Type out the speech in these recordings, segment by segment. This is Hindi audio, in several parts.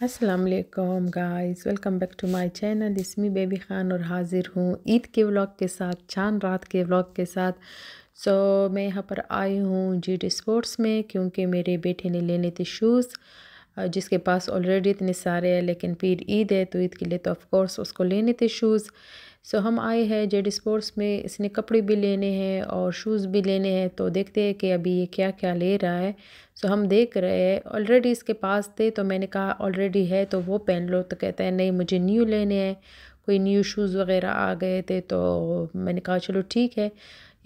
अस्सलाम वालेकुम guys, welcome back to my channel. इसमें बेबी खान और हाजिर हूँ ईद के व्लॉग के साथ, चांद रात के व्लॉग के साथ। मैं यहाँ पर आई हूँ GT स्पोर्ट्स में क्योंकि मेरे बेटे ने लेने थे शूज़, जिसके पास ऑलरेडी इतने सारे हैं, लेकिन फिर ईद है तो ईद के लिए तो ऑफ कोर्स उसको लेने थे शूज़। हम आए हैं GT स्पोर्ट्स में। इसने कपड़े भी लेने हैं और शूज़ भी लेने हैं, तो देखते हैं कि अभी ये क्या क्या ले रहा है। हम देख रहे हैं, ऑलरेडी इसके पास थे तो मैंने कहा ऑलरेडी है तो वो पहन लो, तो कहता है नहीं मुझे न्यू लेने हैं। कोई न्यू शूज़ वगैरह आ गए थे तो मैंने कहा चलो ठीक है।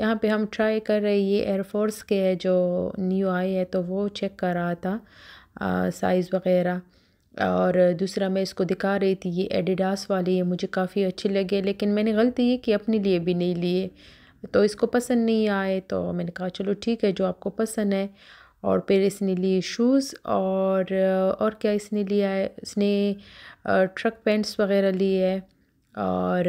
यहाँ पे हम ट्राई कर रहे हैं, ये एयरफोर्स के है जो न्यू आई है, तो वो चेक कर रहा था साइज़ वगैरह। और दूसरा मैं इसको दिखा रही थी, ये एडिडास वाली है, मुझे काफ़ी अच्छी लगे, लेकिन मैंने गलती ये कि अपने लिए भी नहीं लिए, तो इसको पसंद नहीं आए। तो मैंने कहा चलो ठीक है जो आपको पसंद है। और फिर इसने लिए शूज़ और क्या इसने लिया है, इसने ट्रक पैंट्स वगैरह लिए है। और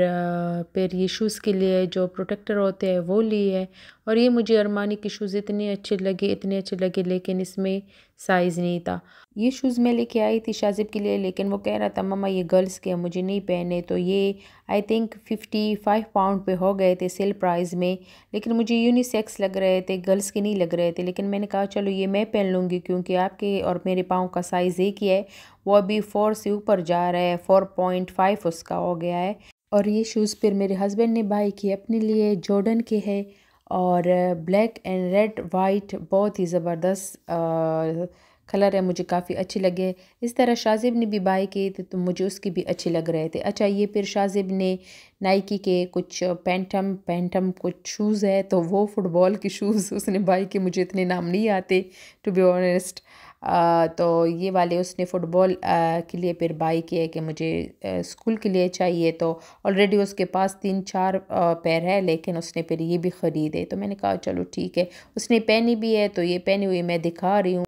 फिर ये शूज़ के लिए जो प्रोटेक्टर होते हैं वो लिए है। और ये मुझे अरमानी के शूज़ इतने अच्छे लगे, लेकिन इसमें साइज़ नहीं था। ये शूज़ मैं लेके आई थी शाजिब के लिए, लेकिन वो कह रहा था मम्मा ये गर्ल्स के हैं, मुझे नहीं पहने। तो ये आई थिंक 55 पाउंड पे हो गए थे सेल प्राइस में, लेकिन मुझे यूनिसेक्स लग रहे थे, गर्ल्स के नहीं लग रहे थे। लेकिन मैंने कहा चलो ये मैं पहन लूँगी क्योंकि आपके और मेरे पाँव का साइज़ एक ही है। वो अभी 4 से ऊपर जा रहा है, 4.5 उसका हो गया है। और ये शूज़ फिर मेरे हस्बैंड ने बाई किए अपने लिए, जॉर्डन के हैं और ब्लैक एंड रेड वाइट, बहुत ही ज़बरदस्त कलर है, मुझे काफ़ी अच्छे लगे। इस तरह शाजिब ने भी बाई किए थे तो मुझे उसकी भी अच्छे लग रहे थे। अच्छा, ये फिर शाजिब ने नाइकी के कुछ पैंटम कुछ शूज़ है, तो वो फुटबॉल के शूज़ उसने बाई के, मुझे इतने नाम नहीं आते टू बी ऑनेस्ट। तो ये वाले उसने फ़ुटबॉल के लिए फिर बाई किए कि मुझे स्कूल के लिए चाहिए। तो ऑलरेडी उसके पास 3-4 पैर है, लेकिन उसने फिर ये भी ख़रीदे। तो मैंने कहा चलो ठीक है, उसने पहनी भी है तो ये पहनी हुई मैं दिखा रही हूँ।